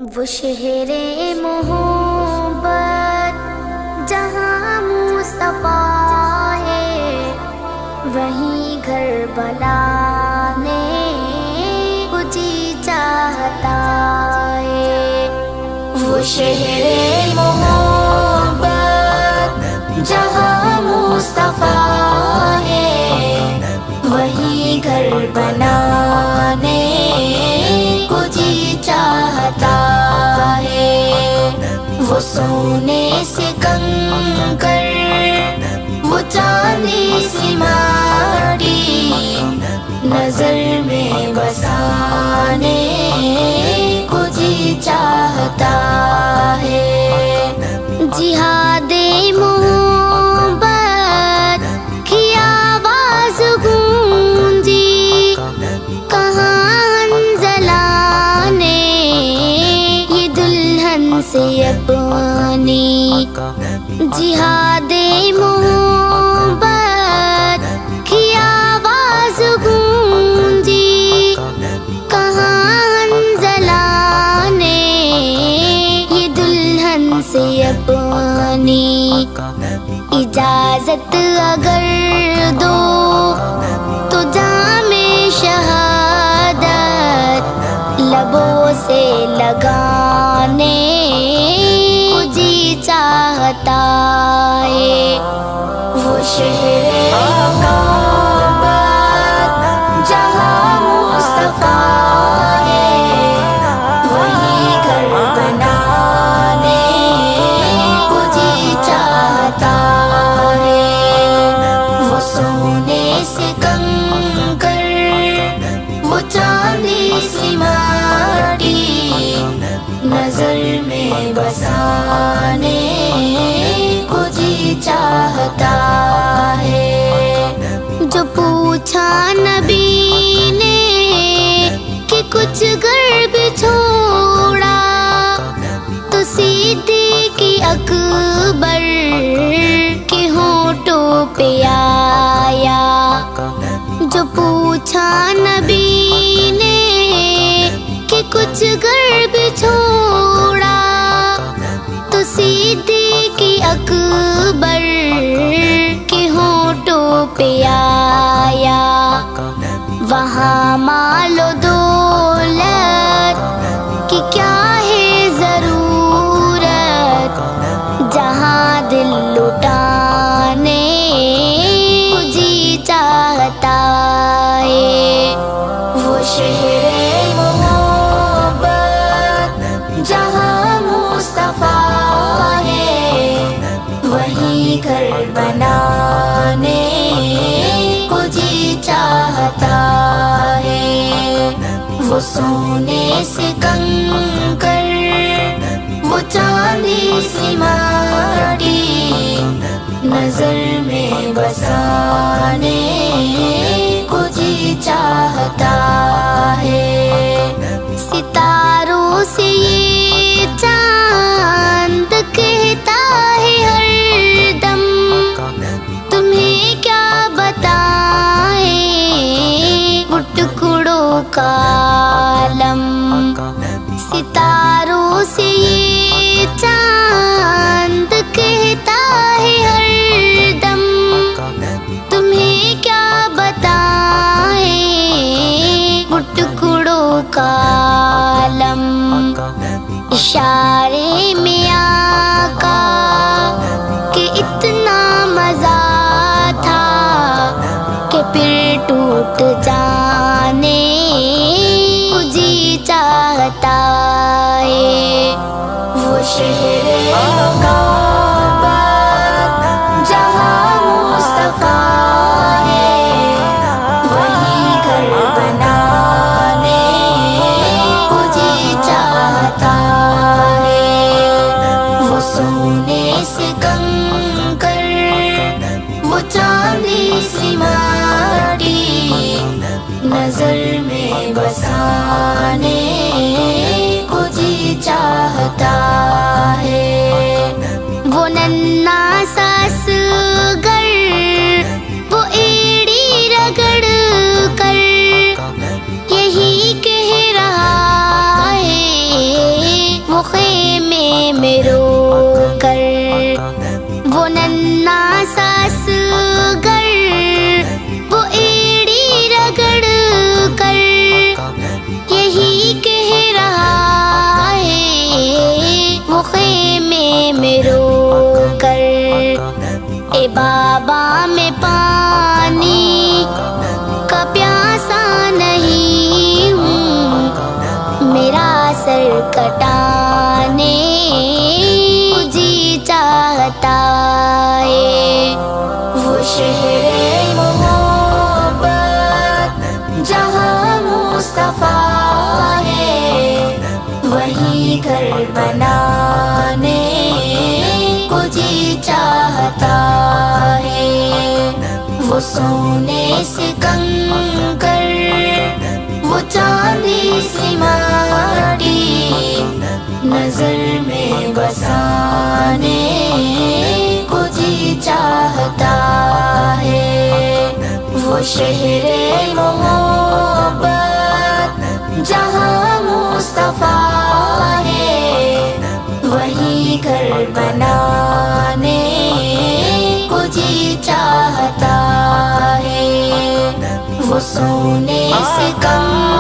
وہ شہر محبت جہاں مصطفیٰ ہے، وہیں گھر بلانے کو جی چاہتا ہے۔ وہ شہر محبت جہاں مصطفیٰ ہے، وہیں گھر بنانے کو جی چاہتا ہے۔ وہ سونے سے کنکر، وہ چاندی سی ماٹی، نظر میں بسانے کو جی چاہتا ہے۔ جہاد محبت کی آواز گونجی، کہاں حنظلہ نے یہ دلہن سے اپنی، جہاد محبت کی آواز گونجی، کہاں حنظلہ نے یہ دلہن سے اپنی، اجازت اگر دو تو جام شہادت لبوں سے لگانے کو جی چاہتا ہے۔ وہ شہر محبت جہاں مصطفیٰ ہے، وہیں گھر بنانے کو جی چاہتا ہے۔ وہ سونے سے کنکر، وہ چاندی سی ماٹی، نظر میں بسانے کو جی چاہتا ہے۔ جو پوچھا نبی نے کہ کچھ گھر بھی چھوڑا، تو صدیق اکبر کے ہونٹوں پہ آیا۔ جو پوچھا نبی نے کہ کچھ گھر بھی چھوڑا، تو صدیق اکبر کے ہونٹوں پہ آیا۔ وہاں مال و دولت کی کیا ہے ضرورت، جہاں دل لٹانے کو جی چاہتا ہے۔ وہ شہر محبت جہاں مصطفیٰ ہے، وہیں گھر بنانے کو جی چاہتا ہے۔ وہ سونے سے کنکر، وہ چاندی سی ماٹی، نظر میں بسانے کو جی چاہتا ہے۔ ستاروں سے یہ چاند کہتا ہے ہر دم، تمہیں کیا بتائیں وہ ٹکڑوں کا عالم۔ ستاروں سے یہ چاند کہتا ہے ہر دم، تمہیں کیا بتائیں وہ ٹکڑوں کا عالم۔ اشارے میں آقا کہ اتنا مزہ تھا کہ پھر ٹوٹ جانے کو جی چاہتا ہے۔ وہ شہر محبت جہاں مصطفیٰ ہے، وہیں گھر بنانے کو جی چاہتا ہے۔ وہ سونے سے کنکر، وہ چاندی سی ماٹی، نظر میں بسانے کو جی چاہتا ہے۔ وہ خیمے میں رو کر، وہ ننھا سا اصغر، وہ ایڑی رگڑ کر یہی کہہ رہا ہے، وہ خیمے میں رو کر، اے بابا میں پانی کا پیاسا نہیں ہوں، میرا سر کٹانے جی چاہتا ہے۔ وہ شہر محبت جہاں مصطفیٰ ہے، وہی گھر بنانے کو جی چاہتا ہے۔ وہ سونے سے کنکر، وہ چاندی سی مٹی نظر میں بسانے کو جی چاہتا ہے۔ وہ شہر محبت جہاں مصطفیٰ ہے، وہی گھر بنانے کو جی چاہتا ہے۔ وہ سونے سے کم